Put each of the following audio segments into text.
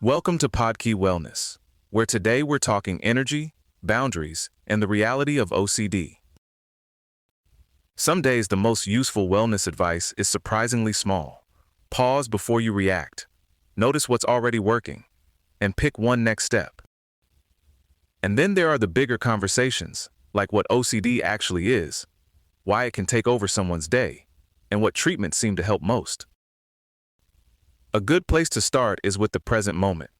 Welcome to Podkey Wellness, where today we're talking energy, boundaries, and the reality of OCD. Some days the most useful wellness advice is surprisingly small. Pause before you react. Notice what's already working, and pick one next step. And then there are the bigger conversations, like what OCD actually is, why it can take over someone's day, and what treatments seem to help most. A good place to start is with the present moment,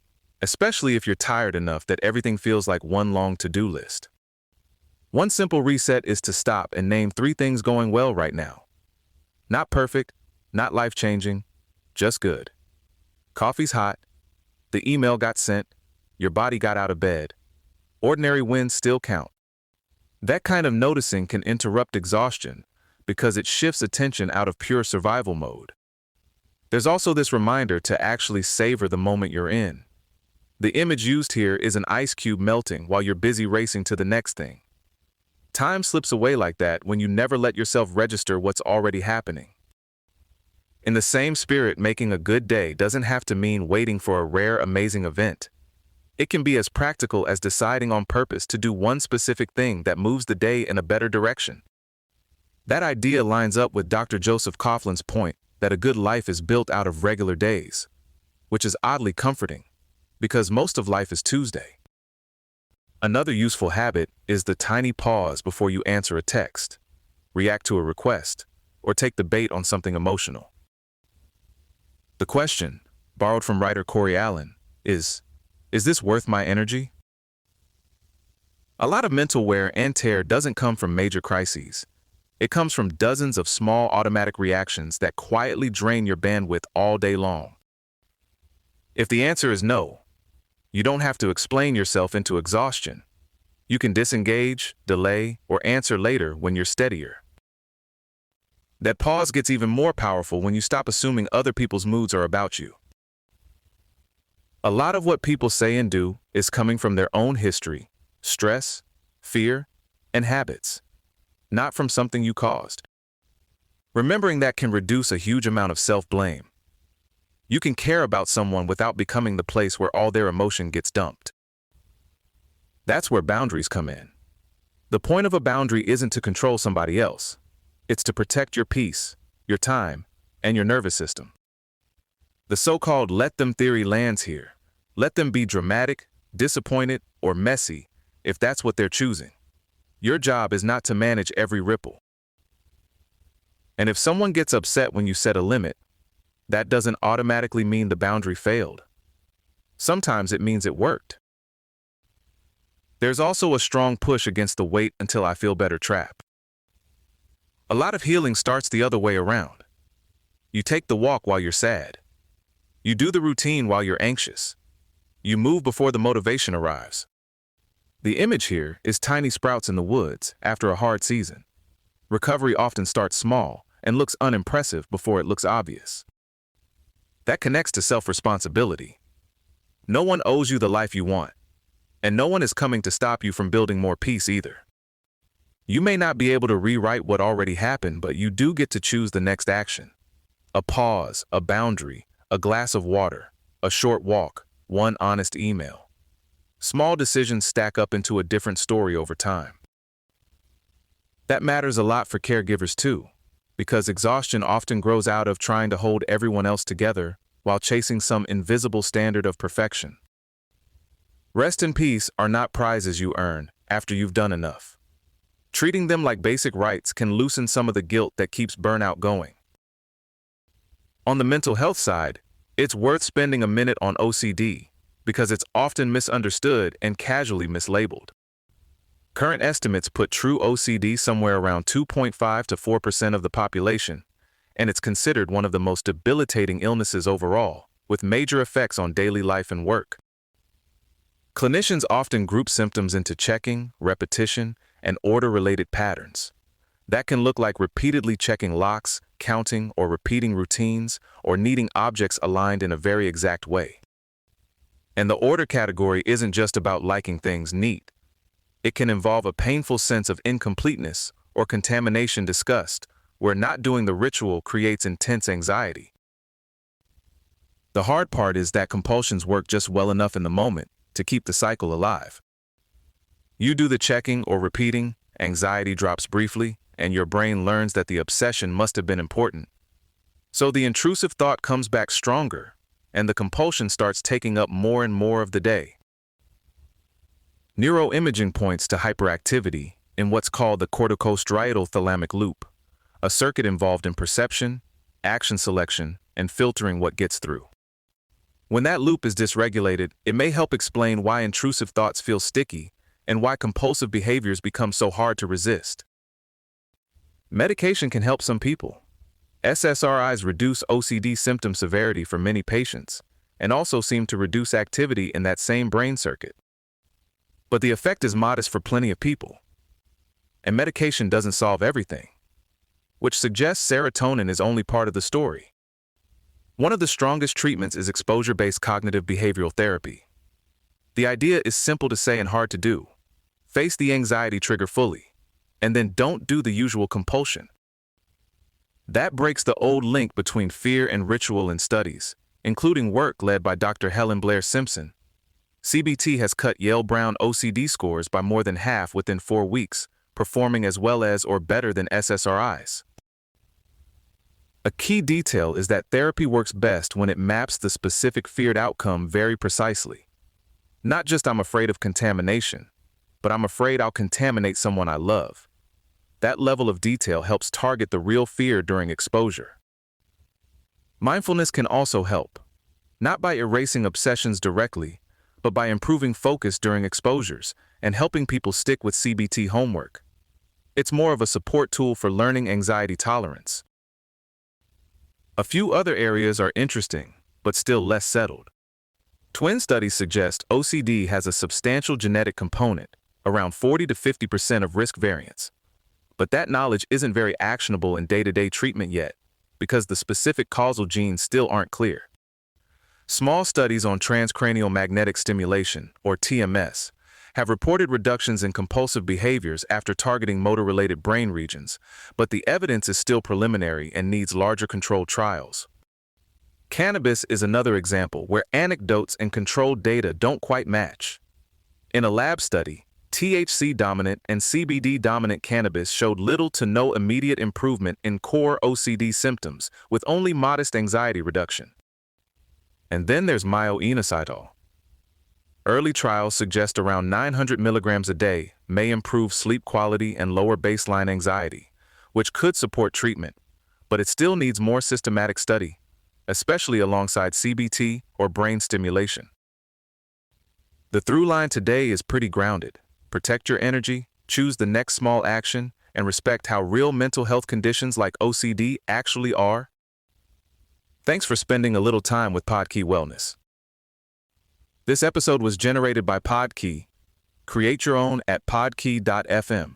especially if you're tired enough that everything feels like one long to-do list. One simple reset is to stop and name 3 things going well right now. Not perfect, not life-changing, just good. Coffee's hot, the email got sent, your body got out of bed. Ordinary wins still count. That kind of noticing can interrupt exhaustion because it shifts attention out of pure survival mode. There's also this reminder to actually savor the moment you're in. The image used here is an ice cube melting while you're busy racing to the next thing. Time slips away like that when you never let yourself register what's already happening. In the same spirit, making a good day doesn't have to mean waiting for a rare, amazing event. It can be as practical as deciding on purpose to do one specific thing that moves the day in a better direction. That idea lines up with Dr. Joseph Coughlin's point that a good life is built out of regular days, which is oddly comforting, because most of life is Tuesday. Another useful habit is the tiny pause before you answer a text, react to a request, or take the bait on something emotional. The question, borrowed from writer Corey Allen, is this worth my energy? A lot of mental wear and tear doesn't come from major crises. It comes from dozens of small automatic reactions that quietly drain your bandwidth all day long. If the answer is no, you don't have to explain yourself into exhaustion. You can disengage, delay, or answer later when you're steadier. That pause gets even more powerful when you stop assuming other people's moods are about you. A lot of what people say and do is coming from their own history, stress, fear, and habits, not from something you caused. Remembering that can reduce a huge amount of self-blame. You can care about someone without becoming the place where all their emotion gets dumped. That's where boundaries come in. The point of a boundary isn't to control somebody else. It's to protect your peace, your time, and your nervous system. The so-called let them theory lands here. Let them be dramatic, disappointed, or messy if that's what they're choosing. Your job is not to manage every ripple. And if someone gets upset when you set a limit, that doesn't automatically mean the boundary failed. Sometimes it means it worked. There's also a strong push against the wait until I feel better trap. A lot of healing starts the other way around. You take the walk while you're sad. You do the routine while you're anxious. You move before the motivation arrives. The image here is tiny sprouts in the woods after a hard season. Recovery often starts small and looks unimpressive before it looks obvious. That connects to self-responsibility. No one owes you the life you want, and no one is coming to stop you from building more peace either. You may not be able to rewrite what already happened, but you do get to choose the next action. A pause, a boundary, a glass of water, a short walk, one honest email. Small decisions stack up into a different story over time. That matters a lot for caregivers too, because exhaustion often grows out of trying to hold everyone else together while chasing some invisible standard of perfection. Rest and peace are not prizes you earn after you've done enough. Treating them like basic rights can loosen some of the guilt that keeps burnout going. On the mental health side, it's worth spending a minute on OCD, because it's often misunderstood and casually mislabeled. Current estimates put true OCD somewhere around 2.5 to 4% of the population, and it's considered one of the most debilitating illnesses overall, with major effects on daily life and work. Clinicians often group symptoms into checking, repetition, and order-related patterns. That can look like repeatedly checking locks, counting or repeating routines, or needing objects aligned in a very exact way. And the order category isn't just about liking things neat. It can involve a painful sense of incompleteness or contamination disgust, where not doing the ritual creates intense anxiety. The hard part is that compulsions work just well enough in the moment to keep the cycle alive. You do the checking or repeating, anxiety drops briefly, and your brain learns that the obsession must have been important. So the intrusive thought comes back stronger, and the compulsion starts taking up more and more of the day. Neuroimaging points to hyperactivity in what's called the corticostriatal thalamic loop, a circuit involved in perception, action selection, and filtering what gets through. When that loop is dysregulated, it may help explain why intrusive thoughts feel sticky and why compulsive behaviors become so hard to resist. Medication can help some people. SSRIs reduce OCD symptom severity for many patients and also seem to reduce activity in that same brain circuit. But the effect is modest for plenty of people. And medication doesn't solve everything, which suggests serotonin is only part of the story. One of the strongest treatments is exposure-based cognitive behavioral therapy. The idea is simple to say and hard to do. Face the anxiety trigger fully, and then don't do the usual compulsion. That breaks the old link between fear and ritual in studies, including work led by Dr. Helen Blair Simpson. CBT has cut Yale-Brown OCD scores by more than half within 4 weeks, performing as well as or better than SSRIs. A key detail is that therapy works best when it maps the specific feared outcome very precisely. Not just I'm afraid of contamination, but I'm afraid I'll contaminate someone I love. That level of detail helps target the real fear during exposure. Mindfulness can also help, not by erasing obsessions directly, but by improving focus during exposures and helping people stick with CBT homework. It's more of a support tool for learning anxiety tolerance. A few other areas are interesting, but still less settled. Twin studies suggest OCD has a substantial genetic component, around 40 to 50% of risk variance. But that knowledge isn't very actionable in day-to-day treatment yet, because the specific causal genes still aren't clear. Small studies on transcranial magnetic stimulation, or TMS, have reported reductions in compulsive behaviors after targeting motor-related brain regions, but the evidence is still preliminary and needs larger controlled trials. Cannabis is another example where anecdotes and controlled data don't quite match. In a lab study, THC-dominant and CBD-dominant cannabis showed little to no immediate improvement in core OCD symptoms, with only modest anxiety reduction. And then there's myo-inositol. Early trials suggest around 900 milligrams a day may improve sleep quality and lower baseline anxiety, which could support treatment, but it still needs more systematic study, especially alongside CBT or brain stimulation. The through line today is pretty grounded. Protect your energy, choose the next small action, and respect how real mental health conditions like OCD actually are. Thanks for spending a little time with Podkey Wellness. This episode was generated by Podkey. Create your own at podkey.fm.